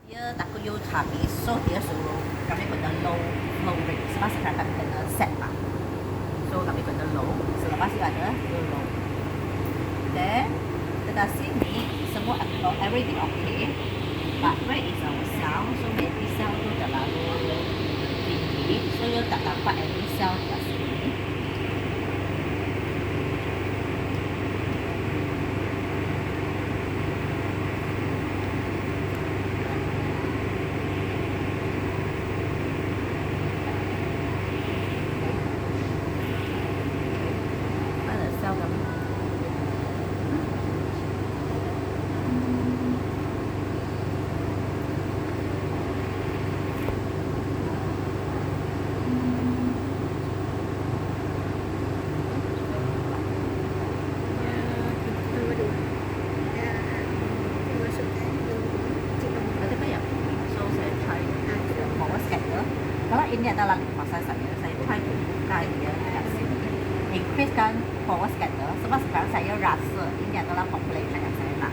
Dia takut you habis, so dia suruh kami guna low rate. Sebab sekarang kami kena set lah. So kami guna low. Selepas itu ada low. Then dekat sini semua everything okay. But where is our cell? So maybe cell tu terlalu tinggi. So you tak dapat every cell dekat sini. Kalau ini adalah limfasa saya try to buka dia dekat sini. Increasekan forward scatter sebab sekarang saya rasa ini adalah population yang saya nak.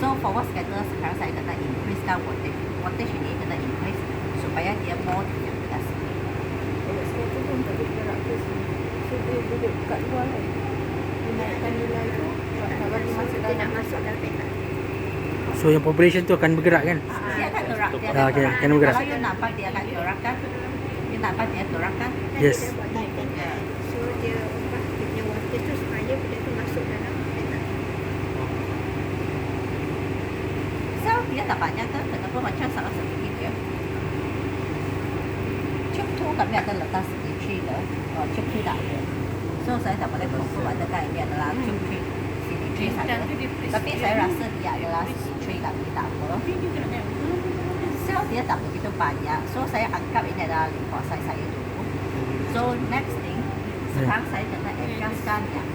So forward scatter sekarang saya kena increasekan voltage. Voltage ini kena increase supaya dia more yang dekat sini. Forward scatter pun tak boleh gerak ke sini. So dia duduk kat luar kan. Menaikkan nilai tu. Kalau dia masuk dalam, nak masuk dalam peta. So yang population tu akan bergerak kan? Dia akan gerak. Dia Ah, okay, akan bergerak. Kalau you nampak dia akan gerak kan? You nampak dia gerak kan? Yes. Dia buat naikkan. So dia ubah dia punya voltage tu supaya benda tu masuk dalam peta. Sel dia tak banyak kan? Kenapa macam sangat sedikit je? Chip 2 kami ada letak sini ke? Chip 3 tak ada. So saya tak boleh confirm adakah ini adalah chip 3 sini saja. Tapi saya rasa dia adalah sini kami tak apa. Sel dia tak begitu banyak. So saya anggap ini adalah limfosit saya dulu. So next thing, sekarang saya kena adjustkan yang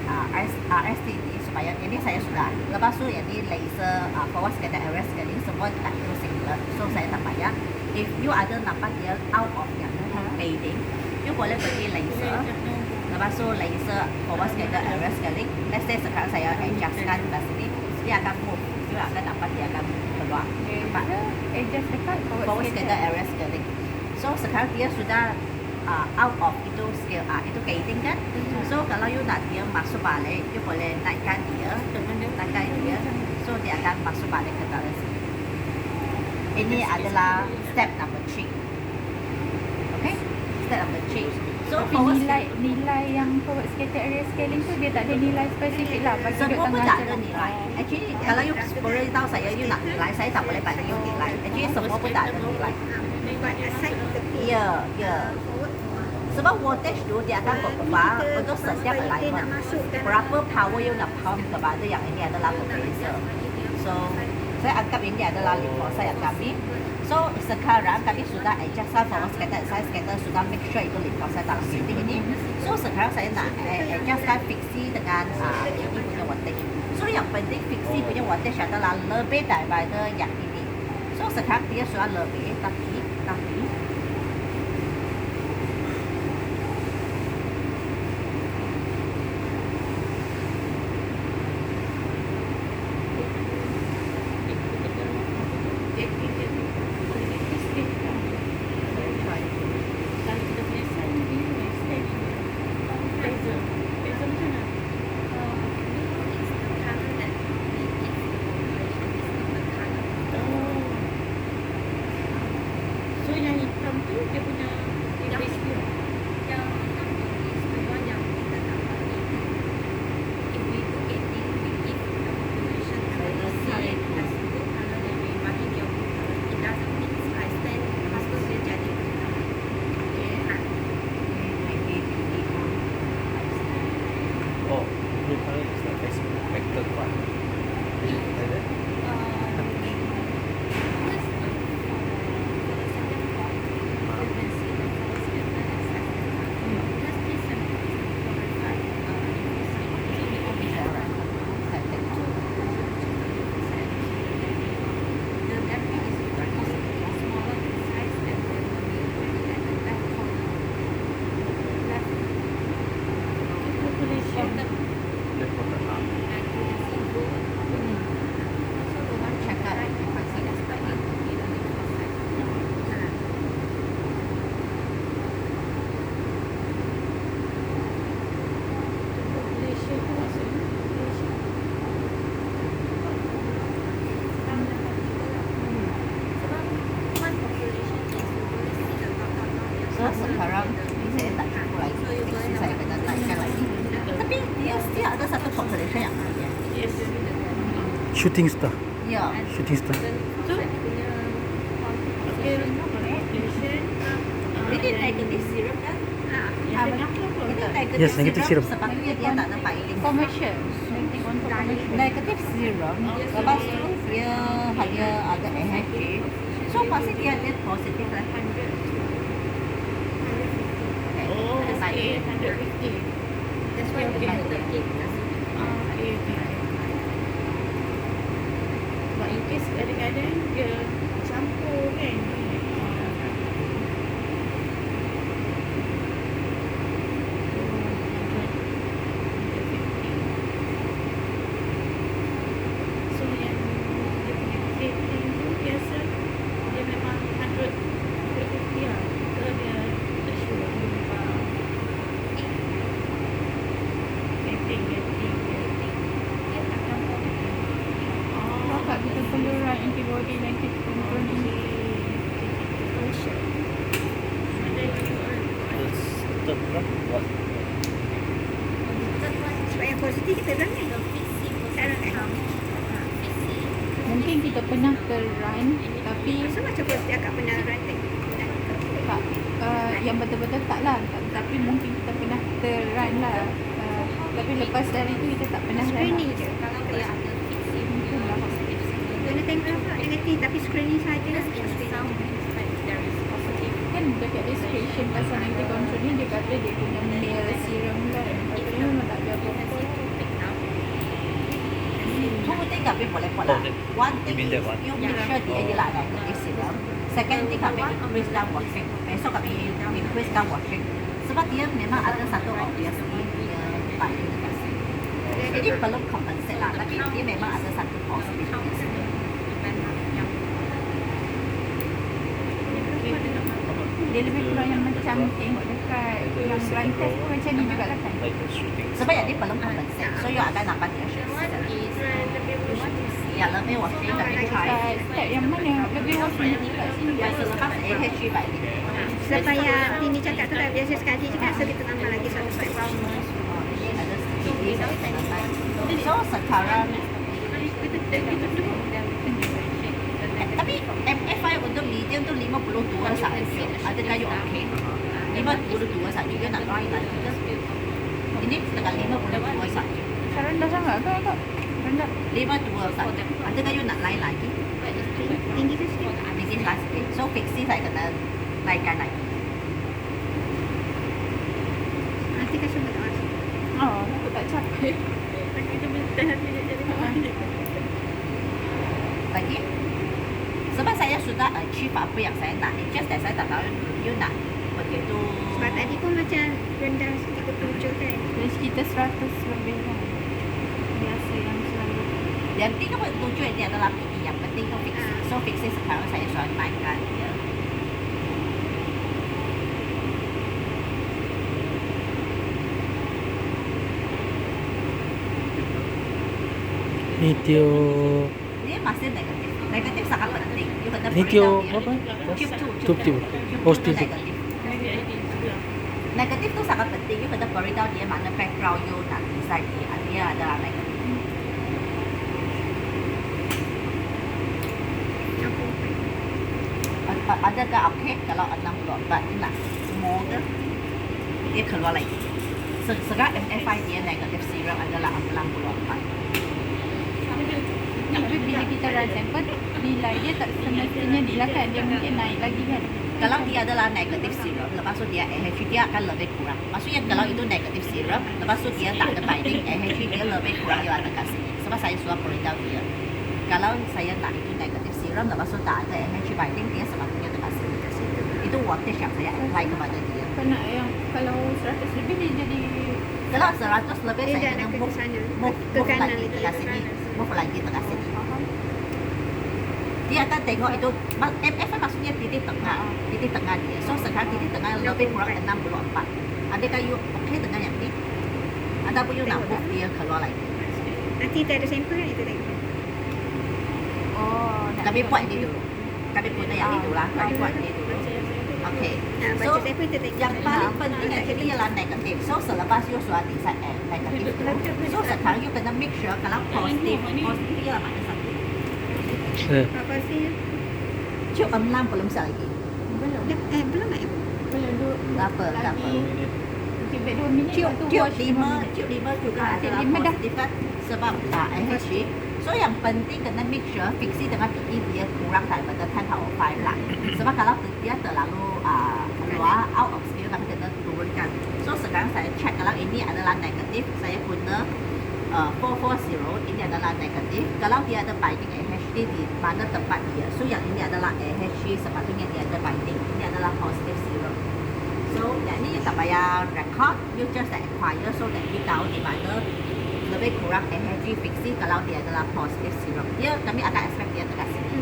RST ini supaya ini saya sudah. Lepas tu yang ni laser forward scatter area scaling semua tak itu singlet. So saya tak payah. If you ada nampak dia out of yang fading, you boleh pergi laser. Lepas tu laser forward scatter area scaling. Let's say sekarang saya adjustkan kat sini, dia akan move. You akan nampak dia akan keluar. Nampak? Adjust dekat Forward scatter area scaling. So sekarang dia sudah out of itu scale itu gating kan. So kalau you nak dia masuk balik, you boleh naikkan dia, so dia akan masuk balik ke dalam sini. Ini adalah step number 3. Okay, step number 3. So tapi nilai yang forward scatter area scaling tu dia tak ada nilai spesifik lah bagi semua duduk pun tengah tak ada jalan. nilai. Actually kalau you beritahu saya you nak nilai, saya tak boleh bagi you nilai. Actually semua pun tak ada nilai. Buat aside tepi. Ya, ya. Sebab voltage tu dia akan berubah untuk setiap alignment. Berapa power you nak pump kepada yang ini adalah compressor. So, saya anggap ini adalah limfosit yang kami. So, sekarang kami sudah adjustkan forward scatter. Saya scatter sudah make sure itu limfosit dalam sini ini. So, sekarang saya nak adjustkan fiksi dengan ini punya voltage. So, yang penting fiksi punya voltage adalah lebih daripada yang ini. So, sekarang dia sudah lebih, tapi So yang hitam tu dia punya base dia. Oh, blue color is the expected one. Like that? sekarang ini saya tak cukup lagi, fiksi saya kena naikkan lagi. Tapi dia still ada satu population yang high. Yes. Shooting star. Ya. Shooting star. So, Ini negatif serum kan? Ini Yes, negative serum. Sepatutnya dia tak ada filing. commercial. Something on commercial. Negatif serum, lepas tu dia hanya ada AHG. So pasti dia ada positif lah. Oh, okay. 150. That's why we put the cake. Okay, okay. But in case kadang-kadang dia campur kan. So yang dia punya plating tu biasa dia memang 150 lah. So dia sure Kakak kita perlu run antibody nanti control ni. The third one, what? Sebab yang positif kita run kan? Sekarang kan? Mungkin kita pernah ter-run tapi So macam positif akak pernah run kan? tak, yang betul-betul tak lah. Tapi mungkin kita pernah ter-run lah. Tapi lepas dari tu kita tak pernah run. Screening je. Mungkin lah. Kena tengok apa negatif tapi screening saja lah. Kan dekat description pasal nanti control ni dia kata dia punya male serum kan. Patutnya memang tak ada apa-apa. Two thing kami boleh buat lah. One thing You mean is that one? you make sure dia ialah negatif serum. Second thing kami increase down washing. Besok kami increase down washing. Sebab dia memang ada satu obviously dia filing dekat sini. Jadi belum compensate lah. Tapi dia memang ada satu positif di sini. Dia lebih kurang yang macam tengok dekat yang blind test pun macam ni juga lah kan. Like the shooting Sebab yang dia belum compensate. So you akan dapat dia share. Ya, lebih washing, lebih try. Dekat step yang mana lebih washing dekat sini. Yang selepas AHG filing. Selepas yang Tini cakap tu lah biasa sekali cakap so kita tambah lagi satu step. Ada sedikit dia tak dapat. So sekarang tapi MFI untuk medium tu 52 sahaja. Adakah you okay? 52 sahaja you nak lain lagi ke? Ini dekat 52 sahaja. Rendah sangat ke kak? Rendah. 52 sahaja. Adakah you nak lain lagi? Tinggi tu sikit. Tinggi sikit. So fixie saya kena naikkan lagi. Nanti kan semua tak masuk. Oh, aku tak capek. Kita bertahan bila jadi Lagi? Sebab saya sudah achieve apa yang saya nak. It's just that saya tak tahu you nak begitu. Sebab tadi pun macam rendah 37 kan. Dari kita 100 lebih kan. Biasa yang selalu. Yang penting apa tujuan dia adalah PE. Yang penting tu fixie. So fixie sekarang saya sudah naikkan dia. Ni Tio Dia masih negatif. Negatif sangat penting. You kena Ni Tio beritahu dia. apa? Tube tu. Tube tube. Oh, still tube. negatif. Negatif tu sangat penting. You kena beritahu dia mana background you nak design dia adalah negatif. Adakah okey kalau 64 nak more ke? Dia keluar lagi. Sekarang MFI dia negatif serum adalah 64. Tapi bila kita run sample, nilai dia tak semestinya dilakan. Dia mungkin naik lagi kan. Kalau dia adalah negatif serum, lepas tu dia AHG dia akan lebih kurang. Maksudnya kalau itu negatif serum, lepas tu dia tak ada binding, AHG dia lebih kurang dia akan kasih. Sebab saya sudah beritahu dia. Kalau saya nak itu negatif serum, lepas tu tak ada AHG binding, dia sepatutnya terkasih. Itu wattage yang saya apply kepada dia. Kena yang kalau 100 lebih dia jadi Kalau 100 lebih Dia saya dah kena nak ke move, sana. move, Ke move kanan lagi lagi, dekat ke sini. kanan. Move lagi dekat sini. Dia akan tengok itu MF maksudnya titik tengah. Titik tengah dia. So sekarang titik tengah lebih kurang 64. Adakah you okay dengan yang ni? Ataupun you nak move dia keluar lagi? Nanti kita ada sampel kan itu tengok. oh nak Kami tengok buat lagi. ini dulu. Kami guna yang ini dulu lah. Kami buat ini dulu. Okay. Ah, So baca saya pun tertengok. yang paling penting actually ialah negatif. So selepas you sudah decide negatif tu, so sekarang you kena make sure kalau positif, positif ialah mana satu. Apa sih? Cium enam belum sah lagi. Belum. Belum ya? Belum dulu. Tak apa, tak apa. Mungkin 2 minit. Cium waktu cium wash lima, 5 minit. cium lima juga Ah, adalah lima dah. positif kan sebab AHG. So yang penting kena make sure fiksi dengan PE dia kurang daripada 10 power 5 lah. Sebab kalau dia terlalu keluar out of scale kami kena turunkan. So sekarang saya check kalau ini adalah negatif, saya guna 440 ini adalah negatif. Kalau dia ada binding AHG di mana tempat dia, so yang ini adalah AHG sepatutnya dia ada binding. Ini adalah positive zero. So yang ini you tak payah record, you just acquire so that you tahu di mana lebih kurang AHG fiksi kalau dia adalah positive zero. Dia kami akan expect dia dekat sini.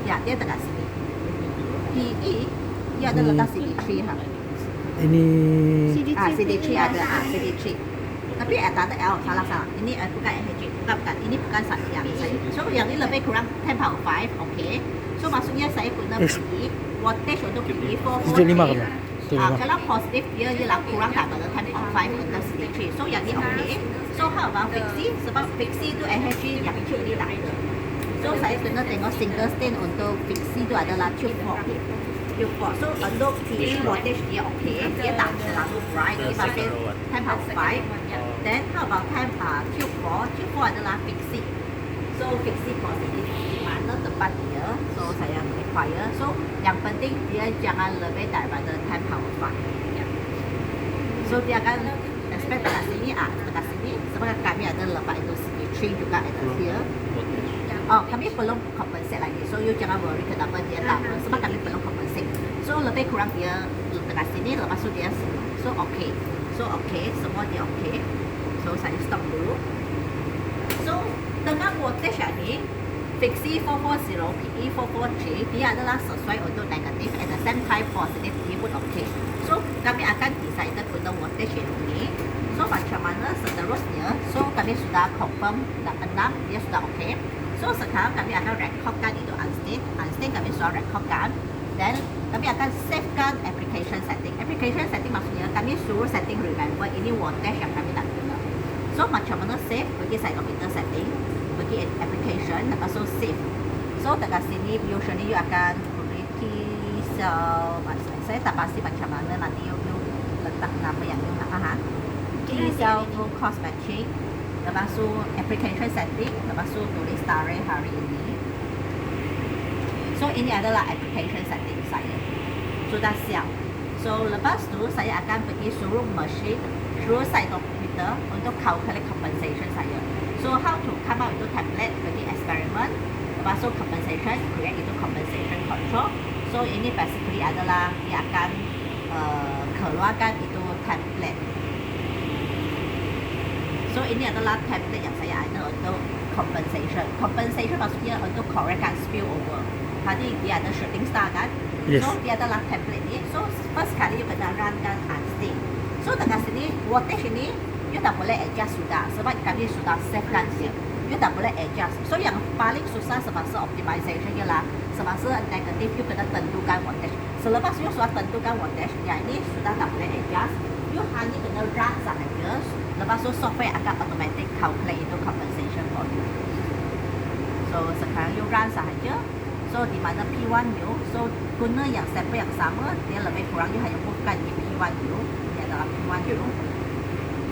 Ya, dia dekat sini. PE dia ada letak CD3 ha. Ini CD3 ada CD3. Tapi tak ada L salah. Ini bukan AHG, bukan. Ini bukan yang saya. So yang ini lebih kurang 10 power 5, okay. So maksudnya saya guna PE, wattage untuk PE 440. Kalau positif dia ialah kurang daripada 10 power 5 untuk CD3. So yang ini okay. So how about fiksi? Sebab fiksi itu AHG yang tube ni tak ada. So saya kena tengok single stain untuk fiksi itu adalah tube 4. Tube 4. So untuk PE wattage dia okay. Dia tak terlalu bright. Dia pasal 10 power 5. Then how about tube 4? Tube 4 adalah fiksi. So fiksi positif di mana tempat dia. So saya require. So yang penting dia jangan lebih daripada 10 power 5. So dia akan expect dekat sini dekat sini. Sebab kami ada lepas itu CD3 juga ada here. Oh, kami belum compensate lagi. So you jangan worry kenapa dia tak. Sebab kami belum compensate. So lebih kurang dia dekat sini. Lepas tu dia sini. So okay. So okay. Semua dia okay. So saya stop dulu. So dengan voltage ini fiksi 440, PE 443 dia adalah sesuai untuk negatif. At the same time positif dia pun okay. So kami akan decide guna voltage ini. So macam mana seterusnya. So kami sudah confirm 6 dia sudah okay. So sekarang kami akan recordkan itu unstain. Unstain kami sudah recordkan. Then kami akan savekan application setting. Application setting maksudnya kami suruh setting remember ini voltage yang kami nak guna. So macam mana save? Pergi side computer setting, pergi application, lepas tu save. So dekat sini usually you akan pergi cell. Saya tak pasti macam mana nanti you letak nama yang you nak key cell full cost matching. Lepas tu application setting, lepas tu tulis tarikh hari ini. So ini adalah application setting saya. Sudah siap. So lepas tu saya akan pergi suruh machine, suruh side computer untuk calculate compensation saya. So how to come out itu template, pergi experiment, lepas tu compensation, create itu compensation control. So ini basically adalah dia akan keluarkan itu template. So ini adalah template yang saya ada untuk compensation. Compensation maksudnya untuk correctkan spillover. Tadi dia ada shooting star kan? Yes. So dia adalah template ni. So first kali you kena runkan unstain. So dekat sini voltage ini you tak boleh adjust sudah sebab kami sudah savekan dia. You tak boleh adjust. So yang paling susah semasa optimization ialah semasa negatif you kena tentukan voltage. Selepas you sudah tentukan voltage, yang ini sudah tak boleh adjust. You hanya kena run sahaja. Lepas tu software akan automatic calculate itu compensation for you. So sekarang you run sahaja. So di mana P1 you, so guna yang sample yang sama, dia lebih kurang you hanya bukan di P1 you. Ini adalah P1 you.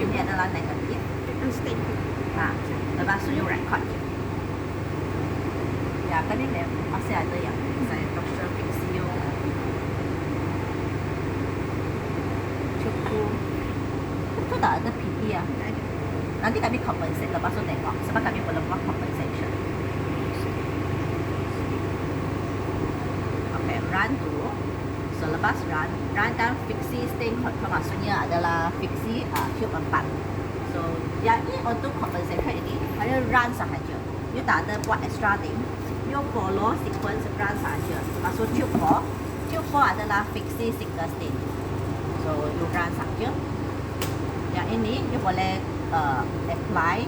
Ini adalah negatif. Unstable. Lepas tu you record je. Ya, kan ini masih ada yang saya pressure fix you. Cukup. Itu tak ada PE ya. Nanti kami compensate lepas tu tengok sebab kami belum buat compensation. Okay, run dulu. So lepas run dan fiksi stain control maksudnya adalah fiksi tube 4. So yang ini untuk compensation ini hanya run sahaja. You tak ada buat extra thing. You follow sequence run sahaja. Maksud tube 4. Tube 4 adalah fiksi single stain. So you run sahaja. Yang ini you boleh apply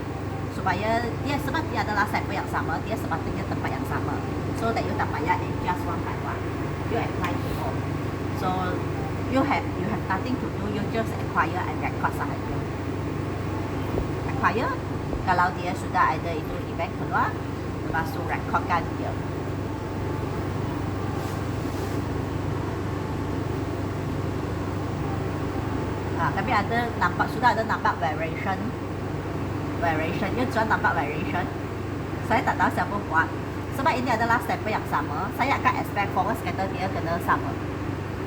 supaya dia sebab dia adalah sample yang sama, dia sepatutnya tempat yang sama. So that you tak payah adjust one by one. You apply to all. So you have nothing to do, you just acquire and record sahaja. Acquire, kalau dia sudah ada itu event keluar, lepas tu recordkan dia. Tapi sudah ada nampak variation, you jual nampak variation. Saya tak tahu siapa buat. Sebab ini adalah step yang sama, saya akan expect forward scatter dia kena sama.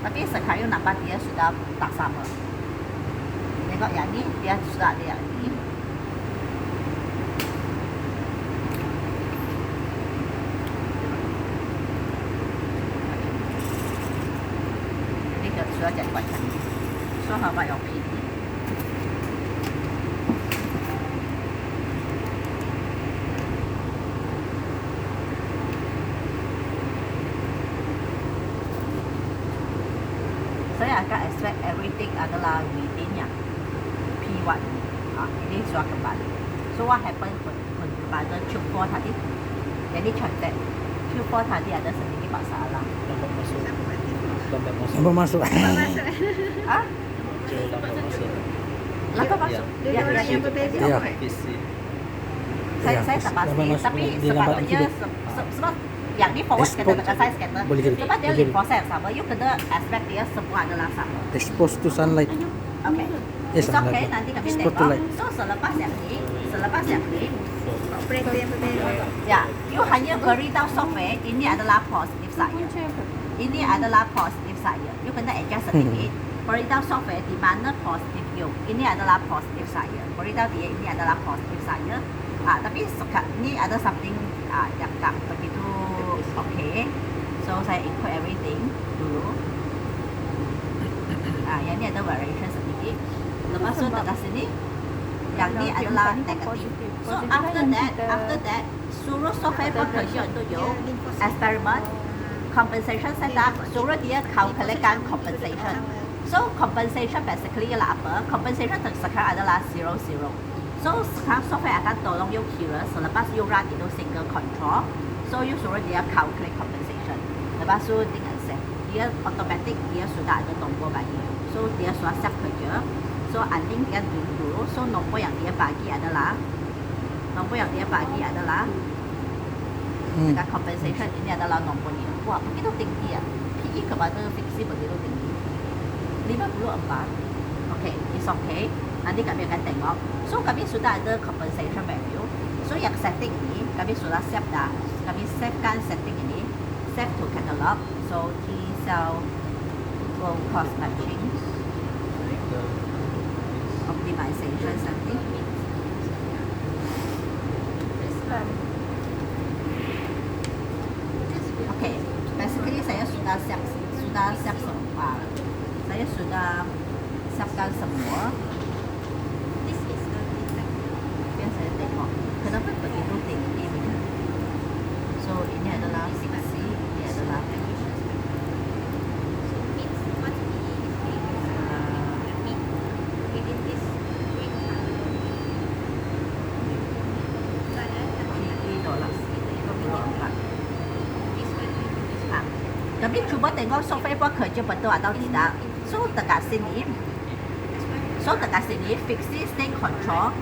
Tapi sekarang nampak dia sudah tak sama. Tengok yang ni, dia sudah ada yang ni. Ini dia sudah jadi macam ni. So how about your PD? Saya akan expect everything adalah within yang P1. Ini sudah kembali. So what happened pada Q4 tadi? Jadi contek Q4 tadi ada sedikit masalah. Lambat masuk. Lambat masuk. Apa masuk? Ah? Jual lambat masuk. Lambat masuk. Dia ada orang yang berbeza. Ya. PC. Saya Ya, tak pasti. lambat masuk. Tapi Dia lambat sepatutnya masuk. sebab yang ni forward scatter Export. dengan side scatter. Boleh jadi. Sebab dia Boleh link jadi. proses yang sama, you kena expect dia semua adalah sama. Exposed to sunlight. Okay. Yes, It's okay, sunlight. nanti kami Export to tengok. light. So selepas yang ni, Operator yang berbeza. ya, you hanya beritahu software ini adalah positif saya. Ini adalah positif saya. You kena adjust sedikit. Beritahu software di mana positif you. Ini adalah positif saya. Beritahu dia ini adalah positif saya. Tapi ini ada something yang tak begitu okay. So saya include everything dulu. Yang ni ada variation sedikit. Lepas tu dekat sini, yang ni adalah negatif. So after that, suruh software bekerja untuk you eksperimen compensation setup, suruh dia calculatekan compensation. So compensation basically ialah apa? Compensation sekarang adalah 0, 0. So sekarang software akan tolong you kira selepas you run itu single control. So you suruh dia calculate compensation. Lepas tu dengan set, dia automatic dia sudah ada nombor bagi. So dia sudah siap kerja. So unlink dia dulu. So nombor yang dia bagi adalah dengan compensation ini adalah nombornya. Wah, begitu tinggi ya. PE kepada fiksi begitu tinggi. 54. Okay, it's okay. Nanti kami akan tengok. So kami sudah ada compensation value. So yang setting ini kami sudah siap dah. Kami savekan setting ini. Save to catalog. So T cell will cost matching. Optimization setting. Okay, basically saya sudah siap semua. Saya sudah siapkan semua. Biar saya tengok kenapa begitu tinggi. So ini adalah fiksi, ini adalah kami cuba tengok software buat kerja betul atau tidak. So dekat sini, fiksi stand control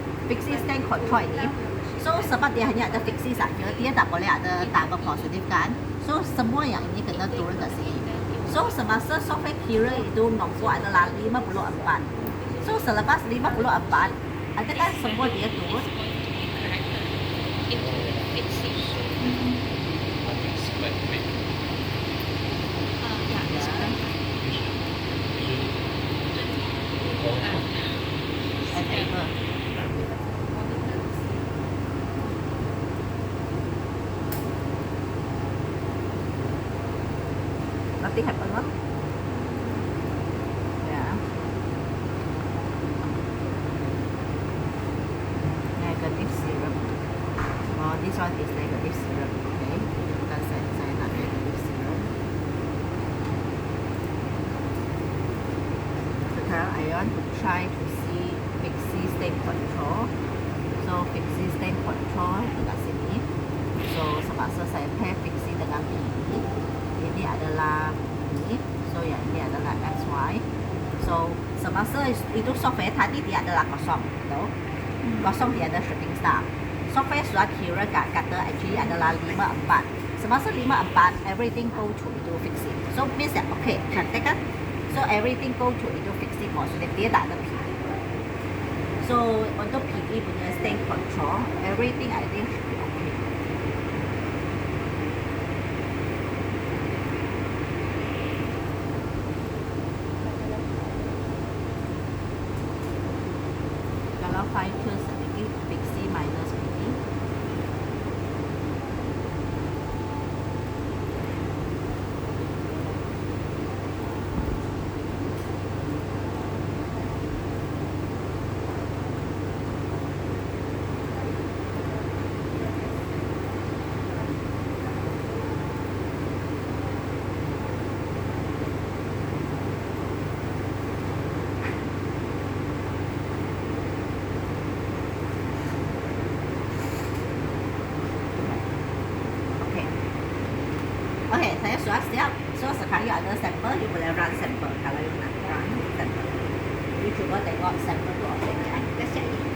ini. So sebab dia hanya ada fiksi saja, dia tak boleh ada double positif kan. So semua yang ini kena turun ke sini. So semasa software kira itu nombor adalah 54. So selepas 54, adakah semua dia turun? Nothing happen, huh? Yeah. Negative syrup. Oh, this one is negative syrup. Okay. Bukan saya nak negative syrup. Sekarang I want to try to see fixie state control. So fixie state control dekat sini. So semasa saya pair fixie dengan PE, ini adalah ini. So yang ini adalah So semasa itu software tadi dia adalah kosong, betul? Kosong dia ada shipping staff. Software sudah kira kata actually adalah 54. Semasa 54, everything go to itu fixing. So means that okay, cantik kan? So everything go to itu fixing maksudnya dia tak ada PE. So untuk PE punya state control, everything I think should be okay. Kalau fine tune sedikit fixing minus PE. Okay, saya sudah siap. So sekarang ada sampel, you boleh run sampel. Kalau you nak run sampel, you cuba tengok sampel tu objek ni. Dah siap ni.